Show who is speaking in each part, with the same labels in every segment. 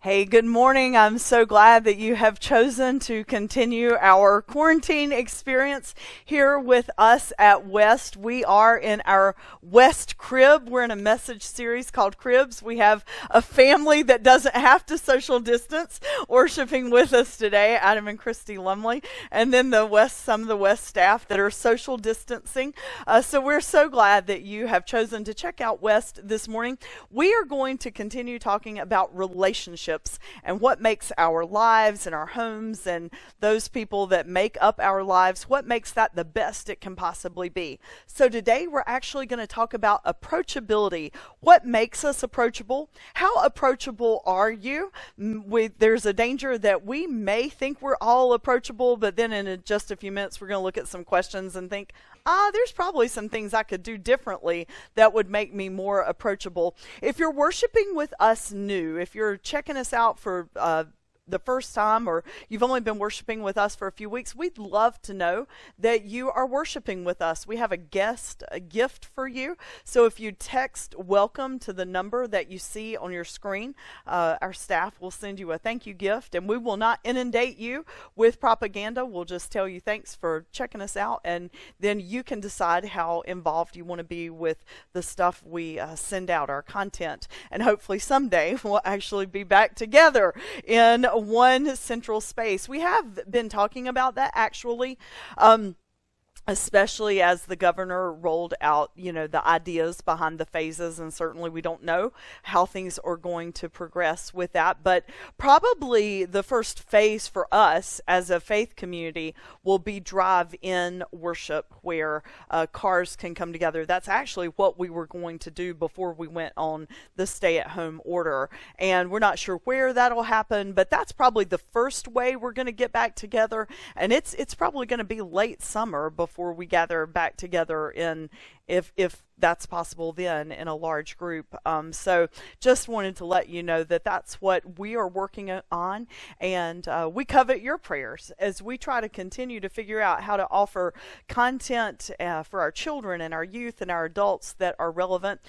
Speaker 1: Hey, good morning. I'm so glad that you have chosen to continue our quarantine experience here with us at West. We are in our West Crib. We're in a message series called Cribs. We have a family that doesn't have to social distance worshiping with us today, Adam and Christy Lumley, and then some of the West staff that are social distancing. So we're so glad that you have chosen to check out West this morning. We are going to continue talking about relationships and what makes our lives and our homes and those people that make up our lives, what makes that the best it can possibly be. So today we're actually going to talk about approachability. What makes us approachable? How approachable are you? There's a danger that we may think we're all approachable, but then in just a few minutes we're going to look at some questions and think, there's probably some things I could do differently that would make me more approachable. If you're worshiping with us new, if you're checking us out for the first time, or you've only been worshiping with us for a few weeks, we'd love to know that you are worshiping with us. We have a gift for you. So if you text welcome to the number that you see on your screen, our staff will send you a thank you gift, and we will not inundate you with propaganda. We'll just tell you thanks for checking us out, and then you can decide how involved you want to be with the stuff we send out, our content. And hopefully someday we'll actually be back together in one central space. We have been talking about that actually, especially as the governor rolled out, the ideas behind the phases, and certainly we don't know how things are going to progress with that, but probably the first phase for us as a faith community will be drive-in worship, where cars can come together. That's actually what we were going to do before we went on the stay-at-home order, and we're not sure where that'll happen, but that's probably the first way we're going to get back together, and it's probably going to be late summer before we gather back together if that's possible then in a large group. So just wanted to let you know that that's what we are working on, and we covet your prayers as we try to continue to figure out how to offer content for our children and our youth and our adults that are relevant,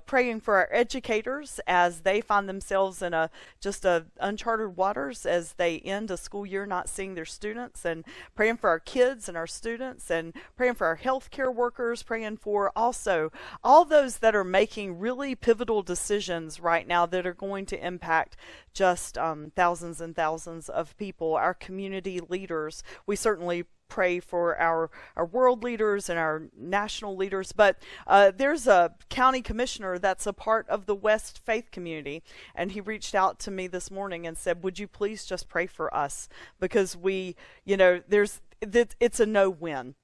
Speaker 1: praying for our educators as they find themselves in just uncharted waters as they end a school year not seeing their students, and praying for our kids and our students, and praying for our healthcare workers, praying for also all those that are making really pivotal decisions right now that are going to impact just thousands and thousands of people, our community leaders. We certainly pray for our world leaders and our national leaders, but there's a county commissioner that's a part of the West faith community, and he reached out to me this morning and said, would you please just pray for us, because it's a no-win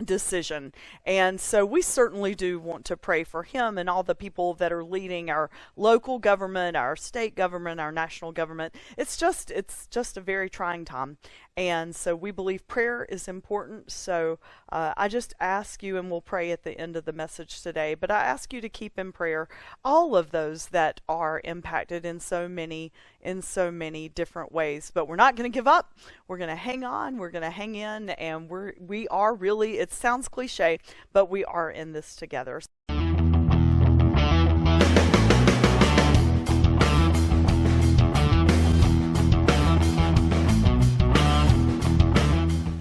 Speaker 1: decision. And so we certainly do want to pray for him and all the people that are leading our local government, our state government, our national government. It's just a very trying time. And so we believe prayer is important. So I just ask you, and we'll pray at the end of the message today, but I ask you to keep in prayer all of those that are impacted in so many different ways. But we're not going to give up. We're going to hang on. We're going to hang in, and we are really, it sounds cliche, but we are in this together.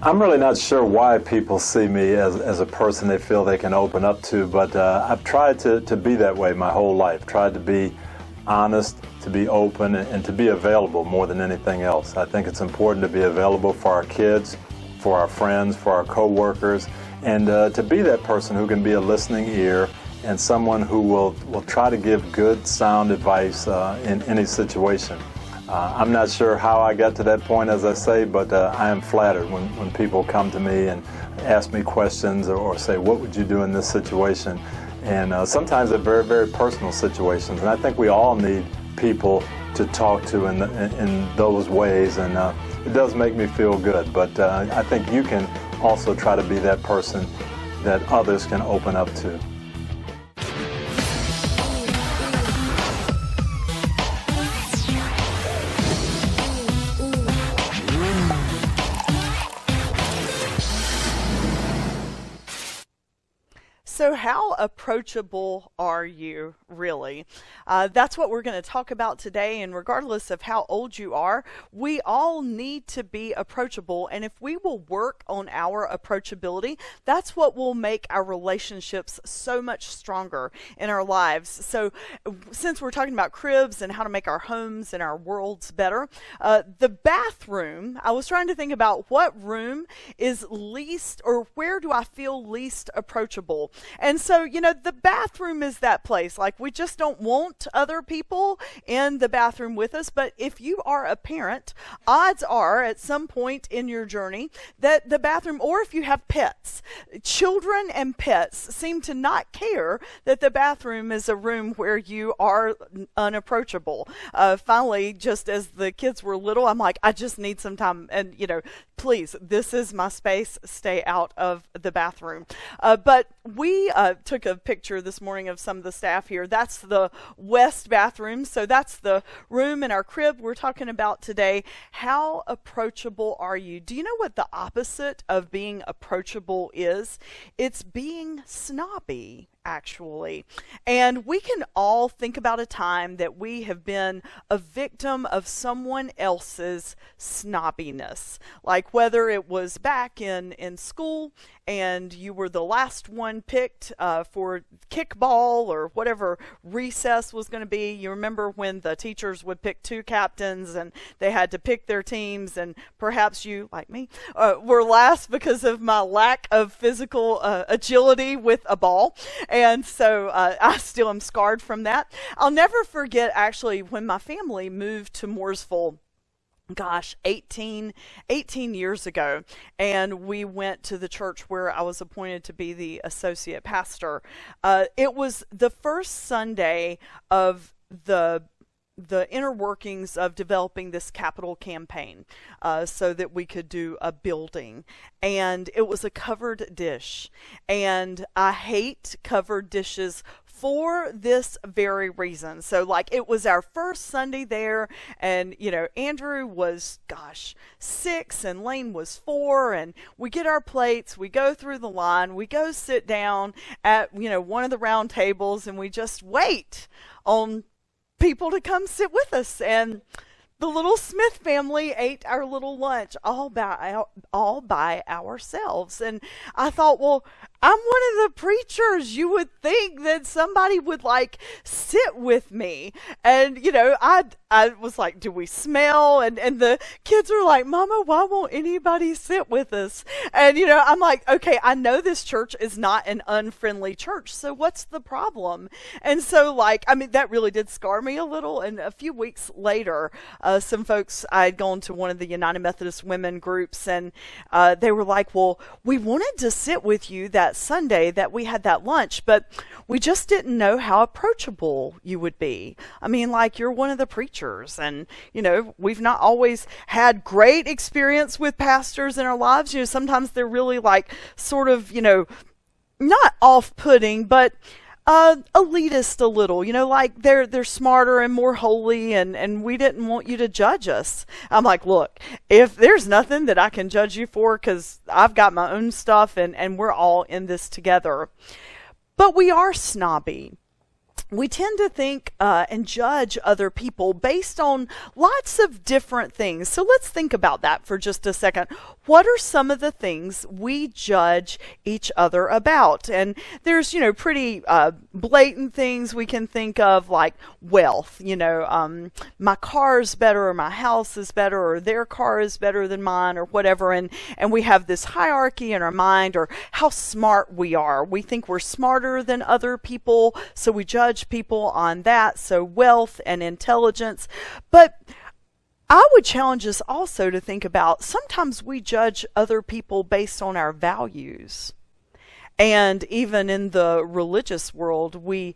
Speaker 2: I'm really not sure why people see me as a person they feel they can open up to, but I've tried to be that way my whole life, tried to be honest, to be open, and to be available more than anything else. I think it's important to be available for our kids, for our friends, for our co-workers, and to be that person who can be a listening ear and someone who will try to give good, sound advice in any situation. I'm not sure how I got to that point, as I say, but I am flattered when people come to me and ask me questions or say, what would you do in this situation? And sometimes they're very, very personal situations. And I think we all need people to talk to in those ways. And it does make me feel good. But I think you can also try to be that person that others can open up to.
Speaker 1: So so how approachable are you, really? That's what we're going to talk about today, and regardless of how old you are, we all need to be approachable, and if we will work on our approachability, that's what will make our relationships so much stronger in our lives. So since we're talking about cribs and how to make our homes and our worlds better, the bathroom, I was trying to think about what room is least, or where do I feel least approachable? And so, the bathroom is that place. Like, we just don't want other people in the bathroom with us. But if you are a parent, odds are at some point in your journey that the bathroom, or if you have pets, children and pets seem to not care that the bathroom is a room where you are unapproachable. Finally, just as the kids were little, I'm like, I just need some time. And, please, this is my space. Stay out of the bathroom. But we took a picture this morning of some of the staff here. That's the west bathroom. So that's the room in our crib we're talking about today. How approachable are you? Do you know what the opposite of being approachable is? It's being snobby, actually. And we can all think about a time that we have been a victim of someone else's snobbiness. Like whether it was back in school and you were the last one picked for kickball or whatever recess was going to be. You remember when the teachers would pick two captains and they had to pick their teams, and perhaps you, like me, were last because of my lack of physical agility with a ball. And so I still am scarred from that. I'll never forget, actually, when my family moved to Mooresville, 18 years ago, and we went to the church where I was appointed to be the associate pastor. It was the first Sunday of the inner workings of developing this capital campaign so that we could do a building. And it was a covered dish. And I hate covered dishes for this very reason. So, it was our first Sunday there, and, Andrew was, 6, and Lane was 4, and we get our plates, we go through the line, we go sit down at, one of the round tables, and we just wait on people to come sit with us. And the little Smith family ate our little lunch all by ourselves. And I thought, well, I'm one of the preachers. You would think that somebody would sit with me. And, I was like, do we smell? And the kids were like, Mama, why won't anybody sit with us? And, I'm like, okay, I know this church is not an unfriendly church. So what's the problem? And so that really did scar me a little. And a few weeks later, some folks, I had gone to one of the United Methodist women groups, and they were like, well, we wanted to sit with you that Sunday that we had that lunch, but we just didn't know how approachable you would be. I mean, you're one of the preachers, and, we've not always had great experience with pastors in our lives. Sometimes they're really sort of, not off-putting, but elitist a little, they're smarter and more holy, and we didn't want you to judge us. I'm like, look, if there's nothing that I can judge you for, because I've got my own stuff, and we're all in this together. But we are snobby. We tend to think and judge other people based on lots of different things. So let's think about that for just a second. What are some of the things we judge each other about? And there's, pretty blatant things we can think of, like wealth. My car's better, or my house is better, or their car is better than mine, or whatever. And we have this hierarchy in our mind, or how smart we are. We think we're smarter than other people, so we judge people on that. So wealth and intelligence. But I would challenge us also to think about, sometimes we judge other people based on our values. And even in the religious world, we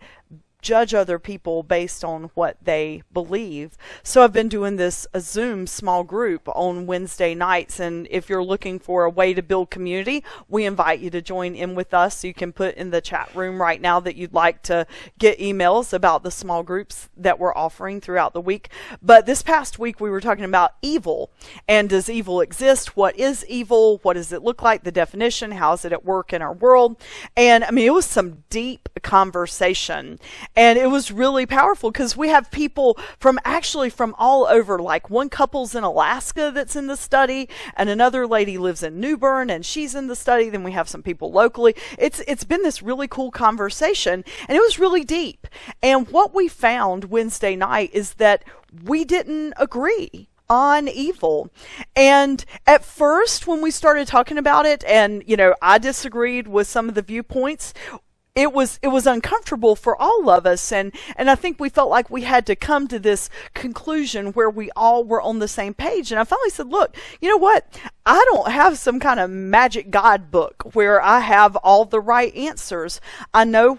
Speaker 1: judge other people based on what they believe. So I've been doing this a Zoom small group on Wednesday nights, and if you're looking for a way to build community, we invite you to join in with us. You can put in the chat room right now that you'd like to get emails about the small groups that we're offering throughout the week. But this past week we were talking about evil, and does evil exist? What is evil? What does it look like? The definition, how is it at work in our world? And I mean, it was some deep conversation. And it was really powerful because we have people from all over, like one couple's in Alaska that's in the study, and another lady lives in New Bern and she's in the study. Then we have some people locally. It's been this really cool conversation, and it was really deep. And what we found Wednesday night is that we didn't agree on evil. And at first, when we started talking about it, and I disagreed with some of the viewpoints, it was uncomfortable for all of us, and I think we felt like we had to come to this conclusion where we all were on the same page. And I finally said, look, you know what? I don't have some kind of magic guidebook where I have all the right answers. I know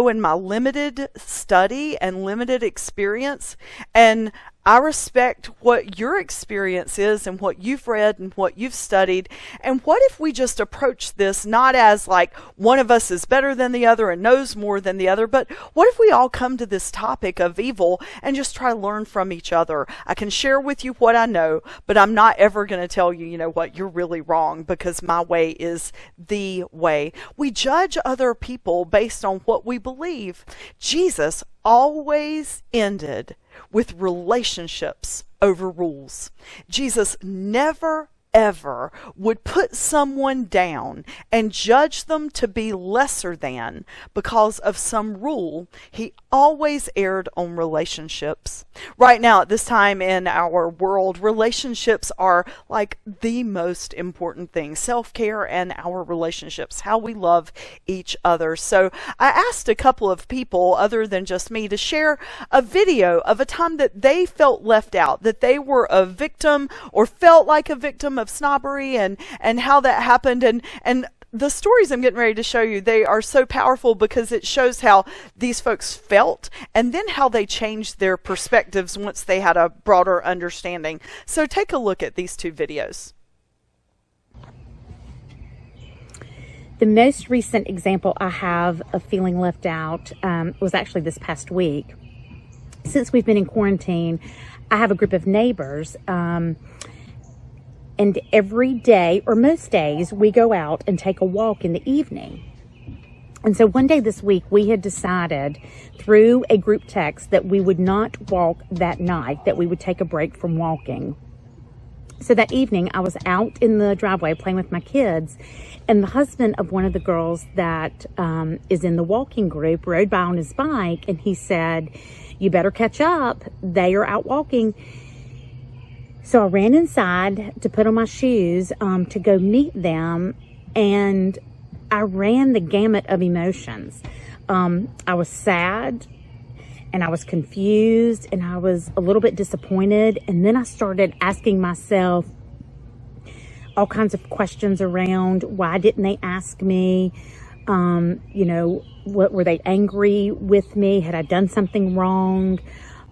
Speaker 1: in my limited study and limited experience, and I respect what your experience is and what you've read and what you've studied. And what if we just approach this not as like one of us is better than the other and knows more than the other, but what if we all come to this topic of evil and just try to learn from each other? I can share with you what I know, but I'm not ever going to tell you, you're really wrong, because my way is the way. We judge other people based on what we believe. Jesus always ended with relationships over rules. Jesus never ever would put someone down and judge them to be lesser than because of some rule. He always erred on relationships. Right now, at this time in our world, relationships are like the most important thing. Self-care and our relationships, how we love each other. So I asked a couple of people, other than just me, to share a video of a time that they felt left out, that they were a victim or felt like a victim of snobbery, and how that happened. And the stories I'm getting ready to show you, they are so powerful because it shows how these folks felt and then how they changed their perspectives once they had a broader understanding. So take a look at these two videos.
Speaker 3: The most recent example I have of feeling left out was actually this past week. Since we've been in quarantine, I have a group of neighbors, and every day, or most days, we go out and take a walk in the evening. And so one day this week, we had decided through a group text that we would not walk that night, that we would take a break from walking. So that evening, I was out in the driveway playing with my kids, and the husband of one of the girls that is in the walking group rode by on his bike, and he said, "You better catch up. They are out walking." So I ran inside to put on my shoes to go meet them, and I ran the gamut of emotions. I was sad, and I was confused, and I was a little bit disappointed, and then I started asking myself all kinds of questions around why didn't they ask me? What were they angry with me? Had I done something wrong?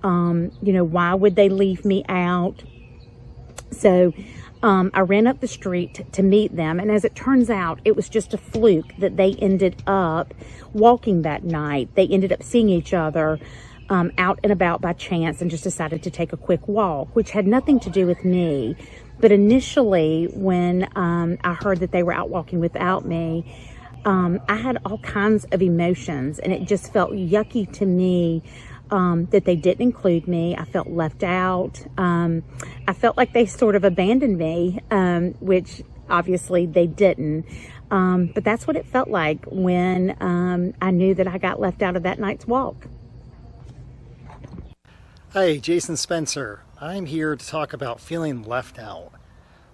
Speaker 3: Why would they leave me out? So I ran up the street to meet them, and as it turns out, it was just a fluke that they ended up walking that night. They ended up seeing each other out and about by chance and just decided to take a quick walk, which had nothing to do with me. But initially, when I heard that they were out walking without me, I had all kinds of emotions, and it just felt yucky to me that they didn't include me. I felt left out. I felt like they sort of abandoned me, which obviously they didn't. But that's what it felt like when I knew that I got left out of that night's walk.
Speaker 4: Hi, Jason Spencer. I'm here to talk about feeling left out.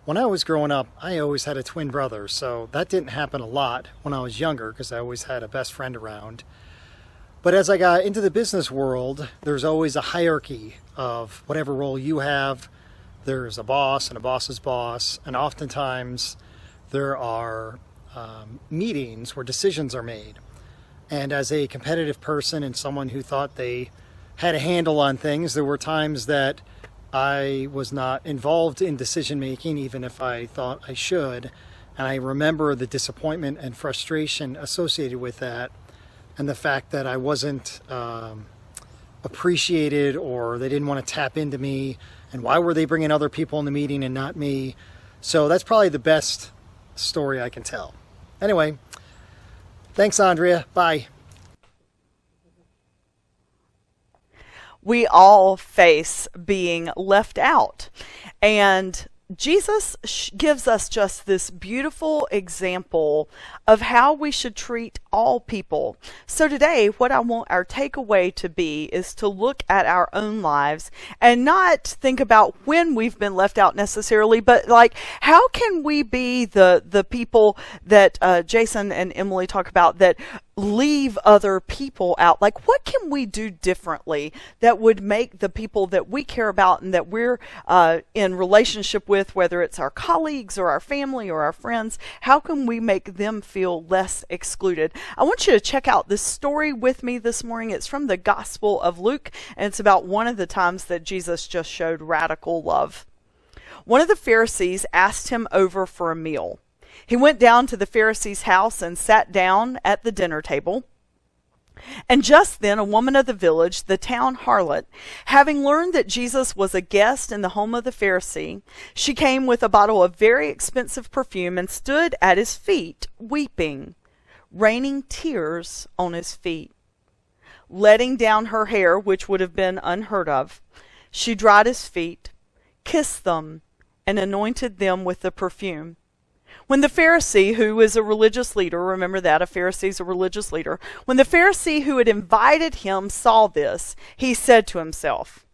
Speaker 4: When I was growing up, I always had a twin brother, so that didn't happen a lot when I was younger because I always had a best friend around. But as I got into the business world, there's always a hierarchy of whatever role you have. There's a boss and a boss's boss, and oftentimes there are meetings where decisions are made. And as a competitive person and someone who thought they had a handle on things, there were times that I was not involved in decision making, even if I thought I should. And I remember the disappointment and frustration associated with that, and the fact that I wasn't appreciated, or they didn't want to tap into me, and why were they bringing other people in the meeting and not me? So that's probably the best story I can tell. Anyway, thanks, Andrea. Bye.
Speaker 1: We all face being left out. And Jesus gives us just this beautiful example of how we should treat all people. So today, what I want our takeaway to be is to look at our own lives and not think about when we've been left out necessarily, but like, how can we be the people that Jason and Emily talk about that leave other people out? Like, what can we do differently that would make the people that we care about and that we're in relationship with, whether it's our colleagues or our family or our friends, how can we make them feel less excluded? I want you to check out this story with me this morning. It's from the Gospel of Luke, and it's about one of the times that Jesus just showed radical love. One of the Pharisees asked him over for a meal. He went down to the Pharisee's house and sat down at the dinner table. And just then a woman of the village, the town harlot, having learned that Jesus was a guest in the home of the Pharisee, she came with a bottle of very expensive perfume and stood at his feet, weeping, raining tears on his feet. Letting down her hair, which would have been unheard of, she dried his feet, kissed them, and anointed them with the perfume. When the Pharisee, who is a religious leader, remember that, a Pharisee is a religious leader, when the Pharisee who had invited him saw this, he said to himself,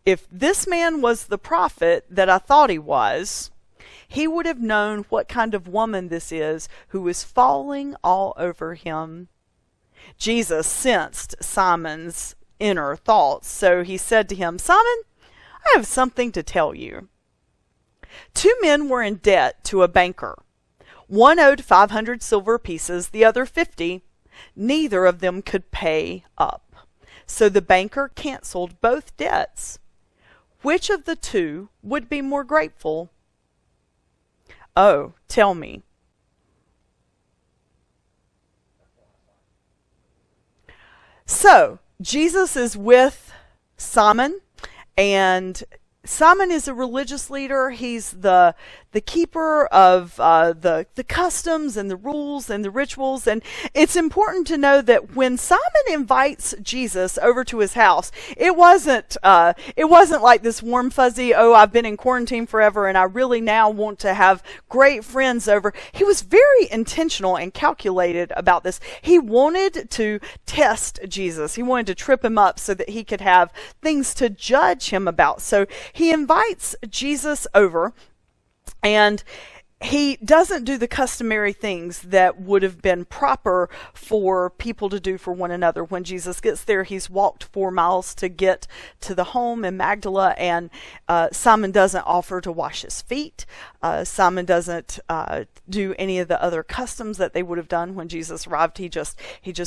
Speaker 1: "If this man was the prophet that I thought he was, he would have known what kind of woman this is who is falling all over him." Jesus sensed Simon's inner thoughts, so he said to him, "Simon, I have something to tell you." Two men were in debt to a banker. One owed 500 silver pieces, the other 50. Neither of them could pay up. So the banker canceled both debts. Which of the two would be more grateful? Oh, tell me. So, Jesus is with Simon, and Simon is a religious leader. He's the keeper of the customs and the rules and the rituals. And it's important to know that when Simon invites Jesus over to his house, it wasn't like this warm fuzzy, oh, I've been in quarantine forever and I really now want to have great friends over. He was very intentional and calculated about this. He wanted to test Jesus. He wanted to trip him up so that he could have things to judge him about. So he invites Jesus over, and he doesn't do the customary things that would have been proper for people to do for one another. When Jesus gets there, he's walked 4 miles to get to the home in Magdala, and Simon doesn't offer to wash his feet. Simon doesn't do any of the other customs that they would have done when Jesus arrived. He just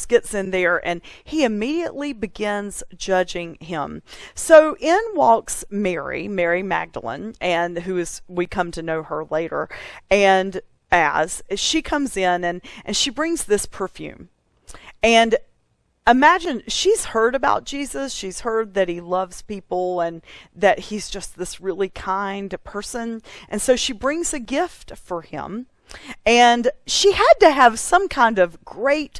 Speaker 1: gets in there, and he immediately begins judging him. So in walks Mary Magdalene, and we come to know her later. And as she comes in and she brings this perfume. And imagine, she's heard about Jesus. She's heard that he loves people and that he's just this really kind person. And so she brings a gift for him. And she had to have some kind of great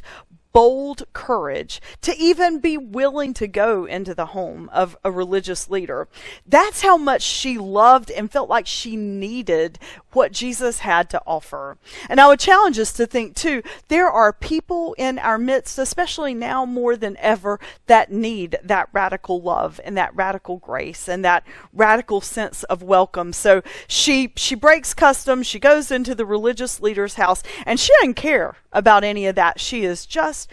Speaker 1: bold courage to even be willing to go into the home of a religious leader. That's how much she loved and felt like she needed what Jesus had to offer. And I would challenge us to think too, there are people in our midst, especially now more than ever, that need that radical love and that radical grace and that radical sense of welcome. So she breaks custom, she goes into the religious leader's house, and she doesn't care about any of that. She is just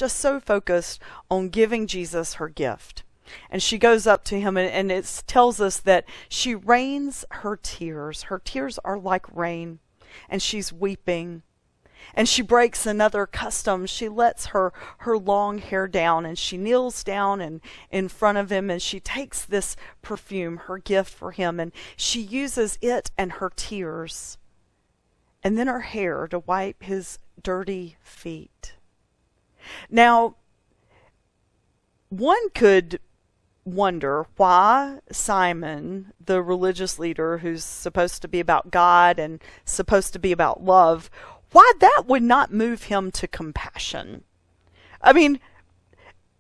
Speaker 1: so focused on giving Jesus her gift. And she goes up to him, and it tells us that she rains her tears. Her tears are like rain, and she's weeping. And she breaks another custom. She lets her long hair down, and she kneels down in front of him, and she takes this perfume, her gift for him, and she uses it and her tears and then her hair to wipe his dirty feet. Now, one could wonder why Simon, the religious leader who's supposed to be about God and supposed to be about love, why that would not move him to compassion. I mean,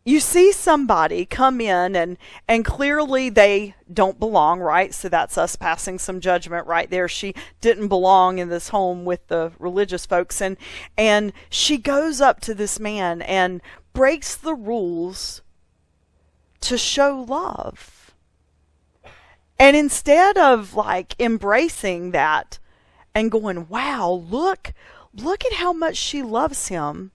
Speaker 1: you see somebody come in and clearly they don't belong, right? So that's us passing some judgment right there. She didn't belong in this home with the religious folks. And she goes up to this man and breaks the rules to show love. And instead of like embracing that and going, wow, look at how much she loves him,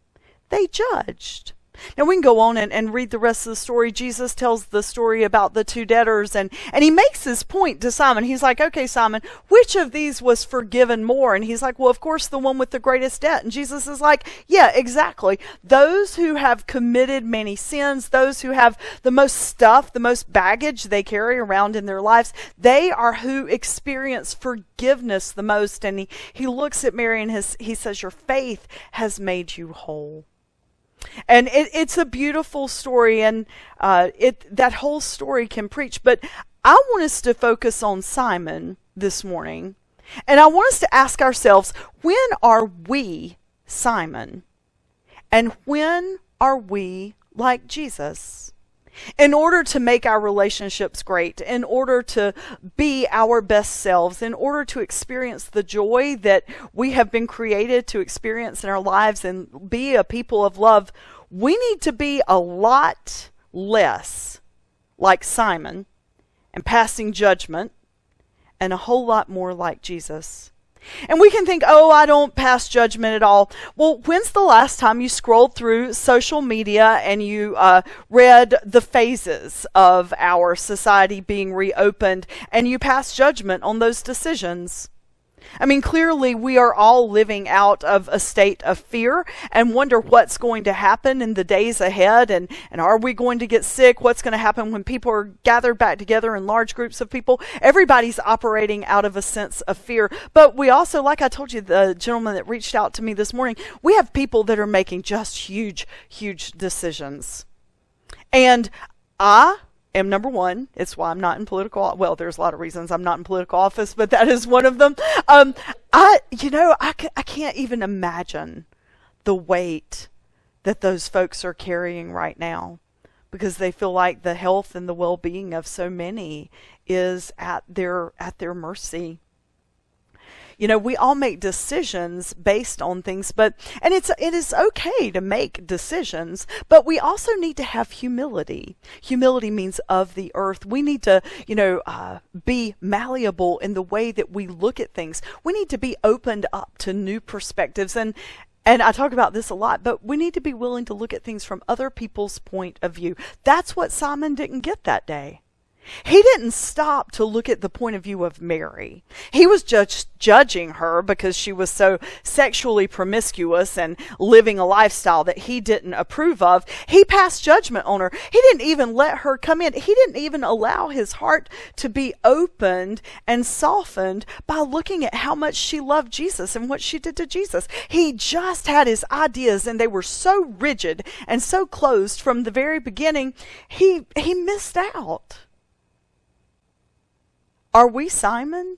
Speaker 1: they judged. Now we can go on and read the rest of the story. Jesus tells the story about the two debtors, and he makes his point to Simon. He's like, okay, Simon, which of these was forgiven more? And he's like, well, of course, the one with the greatest debt. And Jesus is like, yeah, exactly. Those who have committed many sins, those who have the most stuff, the most baggage they carry around in their lives, they are who experience forgiveness the most. And he looks at Mary and he says, your faith has made you whole. And it's a beautiful story, and that whole story can preach. But I want us to focus on Simon this morning, and I want us to ask ourselves, when are we Simon? And when are we like Jesus? In order to make our relationships great, in order to be our best selves, in order to experience the joy that we have been created to experience in our lives and be a people of love, we need to be a lot less like Simon and passing judgment, and a whole lot more like Jesus. And we can think, oh, I don't pass judgment at all. Well, when's the last time you scrolled through social media and you read the phases of our society being reopened and you passed judgment on those decisions? I mean, clearly we are all living out of a state of fear and wonder what's going to happen in the days ahead, and are we going to get sick? What's going to happen when people are gathered back together in large groups of people? Everybody's operating out of a sense of fear. But we also, like I told you, the gentleman that reached out to me this morning, we have people that are making just huge, huge decisions. And I am number one. It's why I'm not in political. Well, there's a lot of reasons I'm not in political office, but that is one of them. I can't even imagine the weight that those folks are carrying right now, because they feel like the health and the well-being of so many is at their mercy. You know, we all make decisions based on things, it is okay to make decisions, but we also need to have humility. Humility means of the earth. We need to, be malleable in the way that we look at things. We need to be opened up to new perspectives. And I talk about this a lot, but we need to be willing to look at things from other people's point of view. That's what Simon didn't get that day. He didn't stop to look at the point of view of Mary. He was just judging her because she was so sexually promiscuous and living a lifestyle that he didn't approve of. He passed judgment on her. He didn't even let her come in. He didn't even allow his heart to be opened and softened by looking at how much she loved Jesus and what she did to Jesus. He just had his ideas, and they were so rigid and so closed from the very beginning. He missed out. Are we Simon?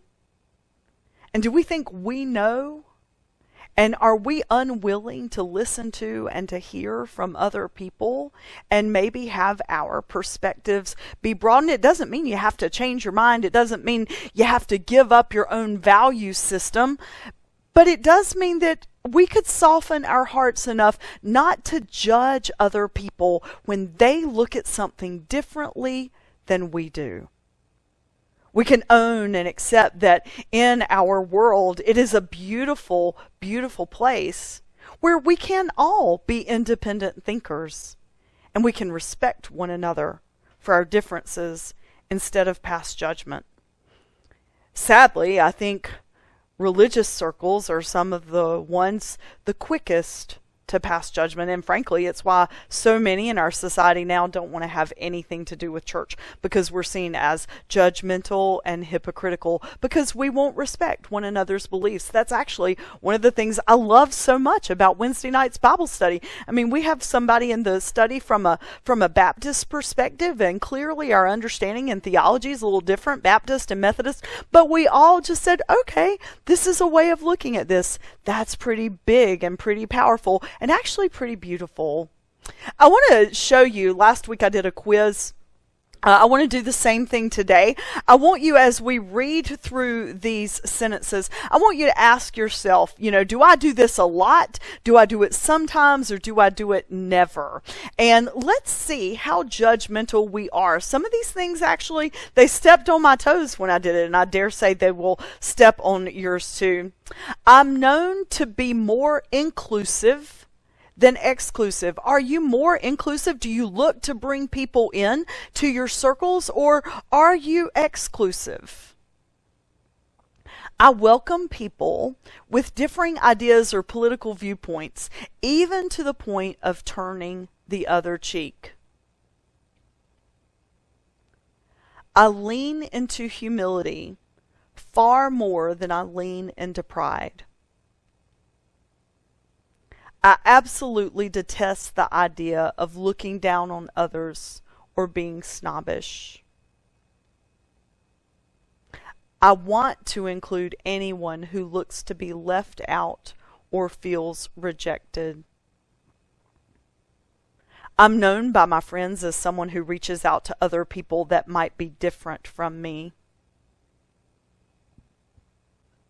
Speaker 1: And do we think we know? And are we unwilling to listen to and to hear from other people and maybe have our perspectives be broadened? It doesn't mean you have to change your mind. It doesn't mean you have to give up your own value system. But it does mean that we could soften our hearts enough not to judge other people when they look at something differently than we do. We can own and accept that in our world, it is a beautiful, beautiful place where we can all be independent thinkers, and we can respect one another for our differences instead of pass judgment. Sadly, I think religious circles are some of the ones the quickest to pass judgment. And frankly, it's why so many in our society now don't want to have anything to do with church, because we're seen as judgmental and hypocritical because we won't respect one another's beliefs. That's actually one of the things I love so much about Wednesday night's Bible study. I mean, we have somebody in the study from a Baptist perspective, and clearly our understanding and theology is a little different, Baptist and Methodist, but we all just said, okay, this is a way of looking at this. That's pretty big and pretty powerful, and actually pretty beautiful. I want to show you, last week I did a quiz. I want to do the same thing today. I want you, as we read through these sentences, I want you to ask yourself, do I do this a lot? Do I do it sometimes, or do I do it never? And let's see how judgmental we are. Some of these things actually, they stepped on my toes when I did it, and I dare say they will step on yours too. I'm known to be more inclusive than exclusive. Are you more inclusive? Do you look to bring people in to your circles, or are you exclusive? I welcome people with differing ideas or political viewpoints, even to the point of turning the other cheek. I lean into humility far more than I lean into pride. I absolutely detest the idea of looking down on others or being snobbish. I want to include anyone who looks to be left out or feels rejected. I'm known by my friends as someone who reaches out to other people that might be different from me.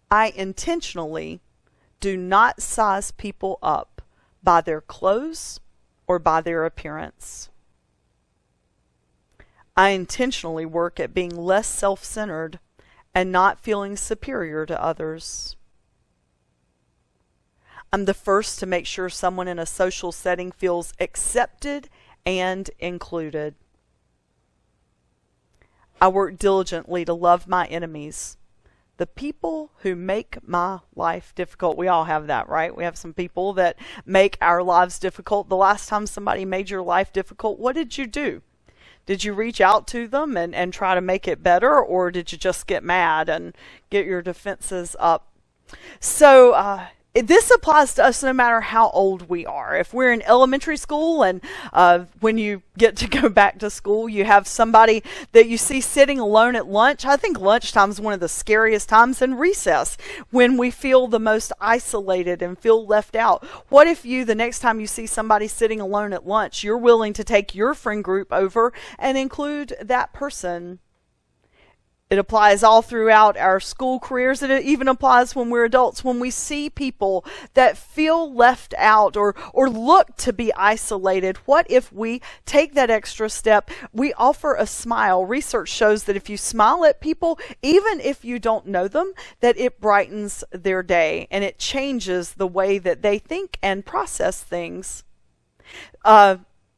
Speaker 1: I intentionally do not size people up by their clothes or by their appearance. I intentionally work at being less self-centered and not feeling superior to others. I'm the first to make sure someone in a social setting feels accepted and included. I work diligently to love my enemies, the people who make my life difficult. We all have that, right? We have some people that make our lives difficult. The last time somebody made your life difficult, what did you do? Did you reach out to them and try to make it better, or did you just get mad and get your defenses up? So, this applies to us no matter how old we are. If we're in elementary school and when you get to go back to school, you have somebody that you see sitting alone at lunch. I think lunchtime is one of the scariest times, in recess, when we feel the most isolated and feel left out. What if the next time you see somebody sitting alone at lunch, you're willing to take your friend group over and include that person? It applies all throughout our school careers. It even applies when we're adults. When we see people that feel left out or look to be isolated, what if we take that extra step? We offer a smile. Research shows that if you smile at people, even if you don't know them, that it brightens their day and it changes the way that they think and process things.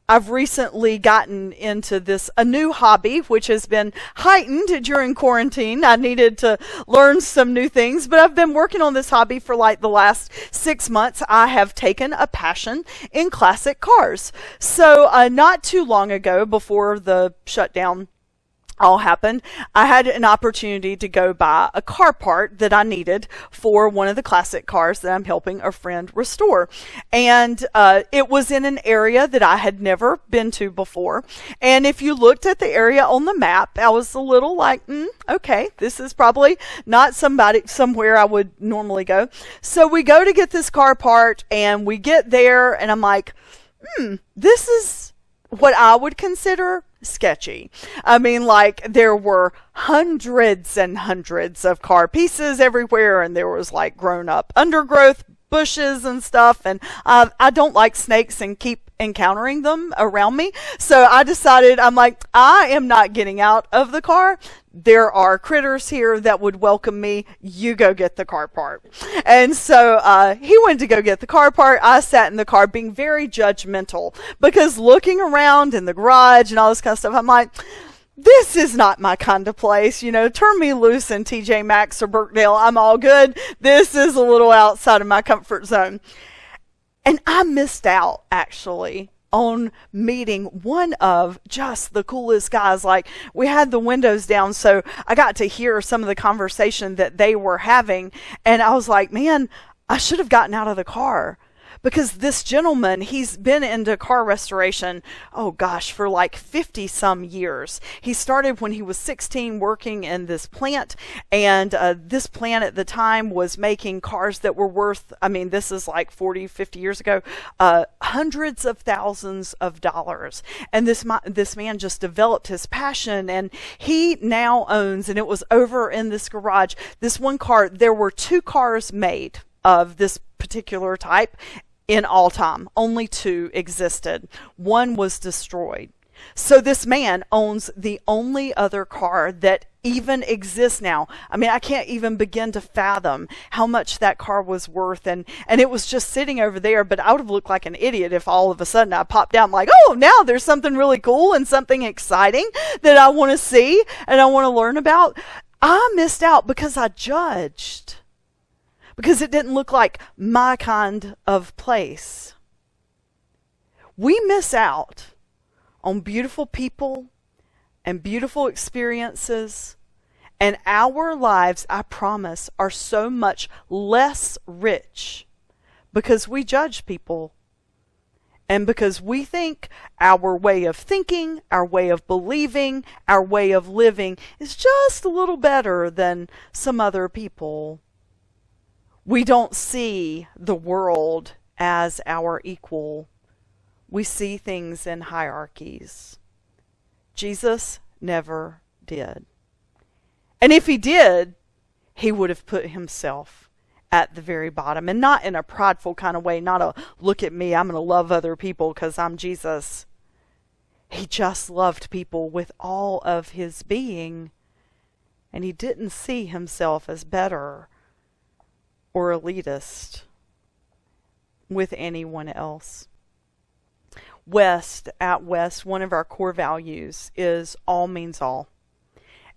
Speaker 1: I've recently gotten into a new hobby, which has been heightened during quarantine. I needed to learn some new things, but I've been working on this hobby for like the last 6 months. I have taken a passion in classic cars. So not too long ago, before the shutdown all happened, I had an opportunity to go buy a car part that I needed for one of the classic cars that I'm helping a friend restore. And it was in an area that I had never been to before. And if you looked at the area on the map, I was a little like, okay, this is probably not somewhere I would normally go. So we go to get this car part, and we get there, and I'm like, this is what I would consider sketchy. I mean, like, there were hundreds and hundreds of car pieces everywhere, and there was like grown up undergrowth, bushes and stuff, and I don't like snakes and keep encountering them around me. So I decided, I'm like, I am not getting out of the car. There are critters here that would welcome me. You go get the car part. And so he went to go get the car part. I sat in the car being very judgmental, because looking around in the garage and all this kind of stuff, I'm like, this is not my kind of place. Turn me loose in TJ Maxx or Birkdale. I'm all good. This is a little outside of my comfort zone. And I missed out, actually, on meeting one of just the coolest guys. Like, we had the windows down, so I got to hear some of the conversation that they were having. And I was like, man, I should have gotten out of the car. Because this gentleman, he's been into car restoration, for like 50 some years. He started when he was 16 working in this plant, and this plant at the time was making cars that were worth, this is like 40, 50 years ago, hundreds of thousands of dollars. And this man just developed his passion, and he now owns, and it was over in this garage, this one car. There were 2 cars made of this particular type. In all time, only 2 existed. One was destroyed. So this man owns the only other car that even exists now. I can't even begin to fathom how much that car was worth. And it was just sitting over there, but I would have looked like an idiot if all of a sudden I popped out like, now there's something really cool and something exciting that I want to see and I want to learn about. I missed out because I judged. Because it didn't look like my kind of place. We miss out on beautiful people and beautiful experiences, and our lives, I promise, are so much less rich because we judge people and because we think our way of thinking, our way of believing, our way of living is just a little better than some other people. We don't see the world as our equal. We see things in hierarchies. Jesus never did. And if he did, he would have put himself at the very bottom, and not in a prideful kind of way, not a look at me, I'm going to love other people because I'm Jesus. He just loved people with all of his being, and he didn't see himself as better or elitist with anyone else. At West, one of our core values is all means all.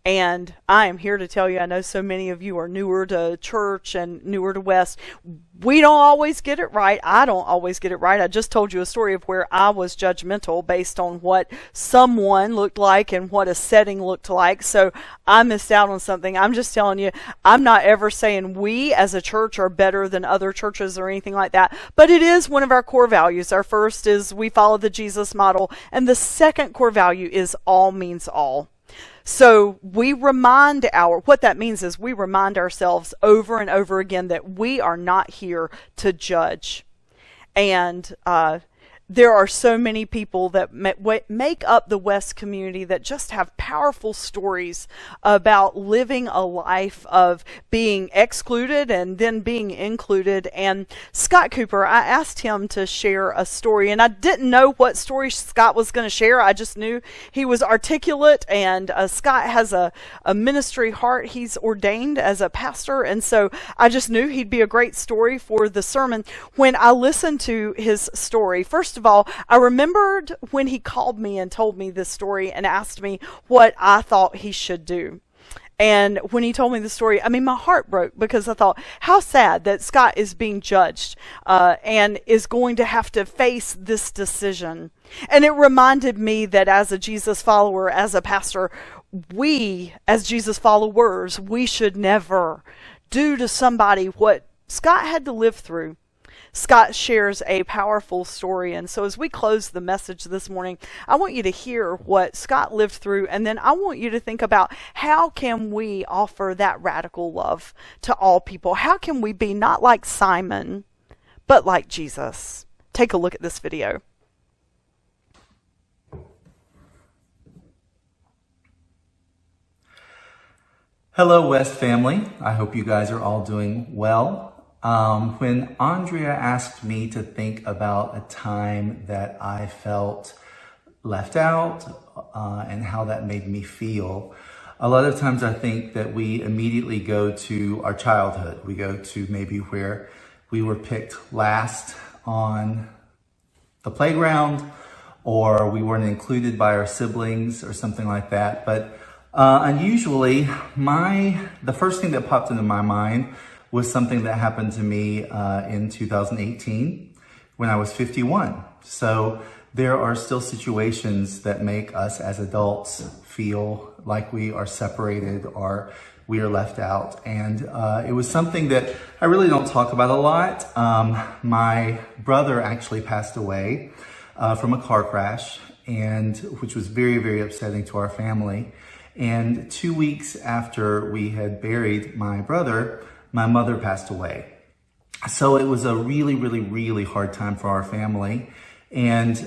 Speaker 1: And I am here to tell you, I know so many of you are newer to church and newer to West. We don't always get it right. I don't always get it right. I just told you a story of where I was judgmental based on what someone looked like and what a setting looked like. So I missed out on something. I'm just telling you, I'm not ever saying we as a church are better than other churches or anything like that. But it is one of our core values. Our first is we follow the Jesus model. And the second core value is all means all. So we remind what that means is we remind ourselves over and over again that we are not here to judge. And there are so many people that make up the West community that just have powerful stories about living a life of being excluded and then being included. And Scott Cooper, I asked him to share a story, and I didn't know what story Scott was going to share. I just knew he was articulate, and Scott has a ministry heart. He's ordained as a pastor, and so I just knew he'd be a great story for the sermon. When I listened to his story, first of all, I remembered when he called me and told me this story and asked me what I thought he should do. And when he told me the story, my heart broke because I thought, how sad that Scott is being judged and is going to have to face this decision. And it reminded me that as a Jesus follower, as a pastor, we, as Jesus followers, we should never do to somebody what Scott had to live through. Scott shares a powerful story, and so as we close the message this morning, I want you to hear what Scott lived through, and then I want you to think about how can we offer that radical love to all people? How can we be not like Simon, but like Jesus? Take a look at this video.
Speaker 5: Hello, West family. I hope you guys are all doing well. When Andrea asked me to think about a time that I felt left out and how that made me feel, a lot of times I think that we immediately go to our childhood. We go to maybe where we were picked last on the playground, or we weren't included by our siblings or something like that. But unusually, the first thing that popped into my mind was something that happened to me in 2018 when I was 51. So there are still situations that make us as adults feel like we are separated or we are left out. And it was something that I really don't talk about a lot. My brother actually passed away from a car crash, and which was very, very upsetting to our family. And 2 weeks after we had buried my brother, my mother passed away. So it was a really, really, really hard time for our family. And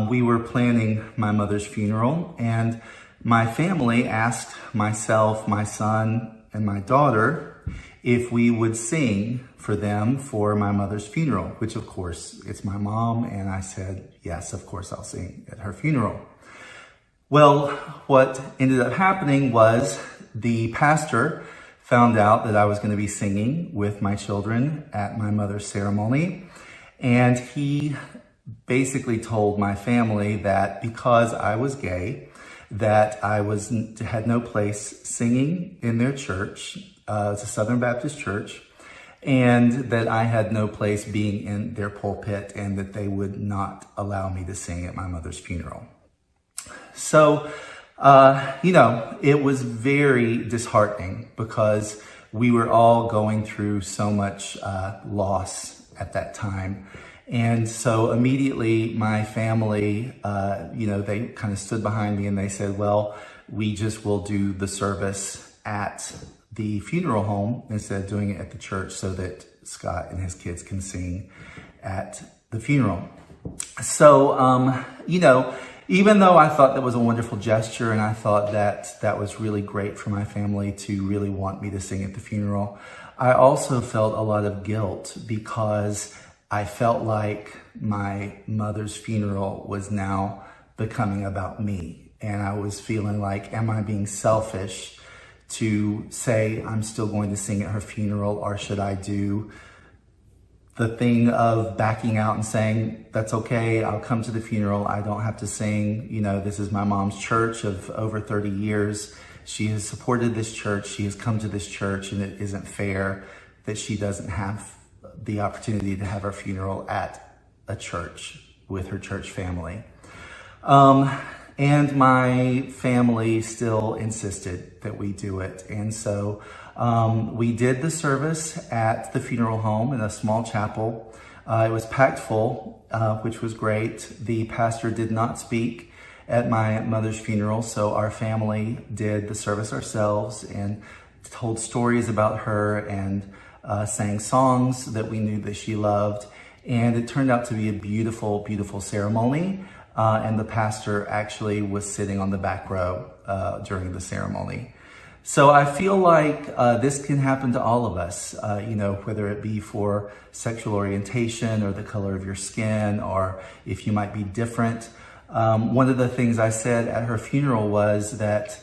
Speaker 5: we were planning my mother's funeral, and my family asked myself, my son, and my daughter if we would sing for them for my mother's funeral, which of course, it's my mom, and I said, yes, of course I'll sing at her funeral. Well, what ended up happening was the pastor found out that I was going to be singing with my children at my mother's ceremony, and he basically told my family that because I was gay, that I had no place singing in their church. It's a Southern Baptist church, and that I had no place being in their pulpit, and that they would not allow me to sing at my mother's funeral. So, it was very disheartening because we were all going through so much loss at that time. And so immediately my family, they kind of stood behind me and they said, well, we just will do the service at the funeral home instead of doing it at the church so that Scott and his kids can sing at the funeral. So, even though I thought that was a wonderful gesture and I thought that was really great for my family to really want me to sing at the funeral, I also felt a lot of guilt because I felt like my mother's funeral was now becoming about me. And I was feeling like, am I being selfish to say I'm still going to sing at her funeral, or should I do the thing of backing out and saying, that's okay, I'll come to the funeral, I don't have to sing. This is my mom's church of over 30 years. She has supported this church, she has come to this church, and it isn't fair that she doesn't have the opportunity to have her funeral at a church with her church family. And my family still insisted that we do it. And so we did the service at the funeral home in a small chapel. It was packed full, which was great. The pastor did not speak at my mother's funeral, so our family did the service ourselves and told stories about her and sang songs that we knew that she loved. And it turned out to be a beautiful, beautiful ceremony. And the pastor actually was sitting on the back row during the ceremony. So I feel like this can happen to all of us, whether it be for sexual orientation or the color of your skin, or if you might be different. One of the things I said at her funeral was that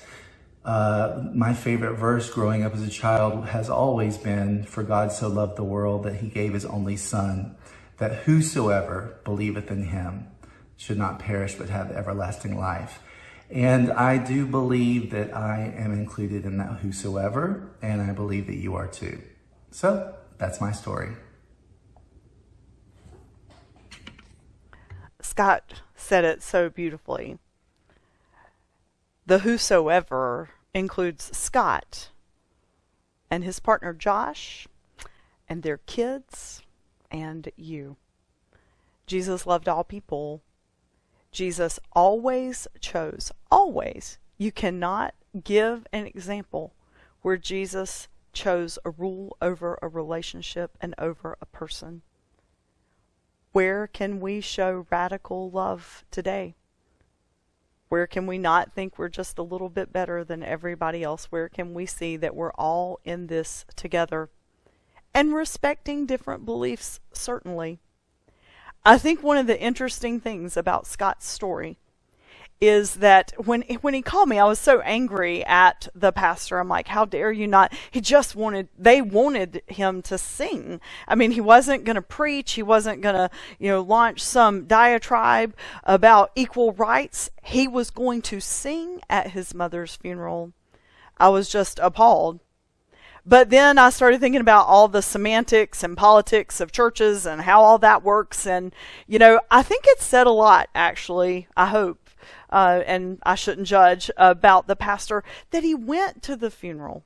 Speaker 5: my favorite verse growing up as a child has always been, for God so loved the world that he gave his only son, that whosoever believeth in him should not perish but have everlasting life. And I do believe that I am included in that whosoever, and I believe that you are too. So that's my story.
Speaker 1: Scott said it so beautifully. The whosoever includes Scott and his partner Josh and their kids and you. Jesus loved all people. Jesus always chose, always. You cannot give an example where Jesus chose a rule over a relationship and over a person. Where can we show radical love today? Where can we not think we're just a little bit better than everybody else? Where can we see that we're all in this together? And respecting different beliefs, certainly. I think one of the interesting things about Scott's story is that when he called me, I was so angry at the pastor. I'm like, how dare you not? They wanted him to sing. I mean, he wasn't going to preach. He wasn't going to, launch some diatribe about equal rights. He was going to sing at his mother's funeral. I was just appalled. But then I started thinking about all the semantics and politics of churches and how all that works. And, I think it said a lot, actually, I hope. And I shouldn't judge about the pastor, that he went to the funeral.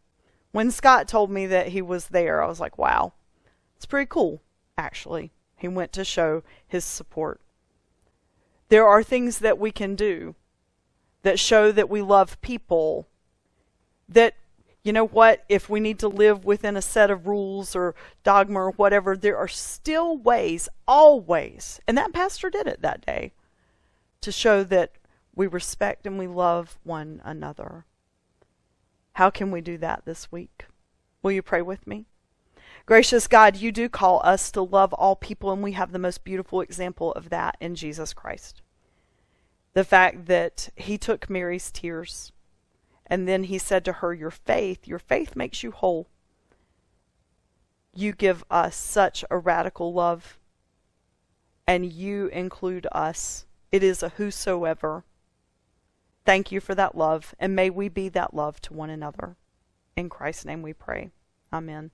Speaker 1: When Scott told me that he was there, I was like, wow, it's pretty cool, actually. He went to show his support. There are things that we can do that show that we love people, that, if we need to live within a set of rules or dogma or whatever, there are still ways, always, and that pastor did it that day, to show that we respect and we love one another. How can we do that this week? Will you pray with me? Gracious God, you do call us to love all people, and we have the most beautiful example of that in Jesus Christ. The fact that he took Mary's tears, and then he said to her, your faith makes you whole. You give us such a radical love, and you include us. It is a whosoever. Thank you for that love, and may we be that love to one another. In Christ's name we pray. Amen.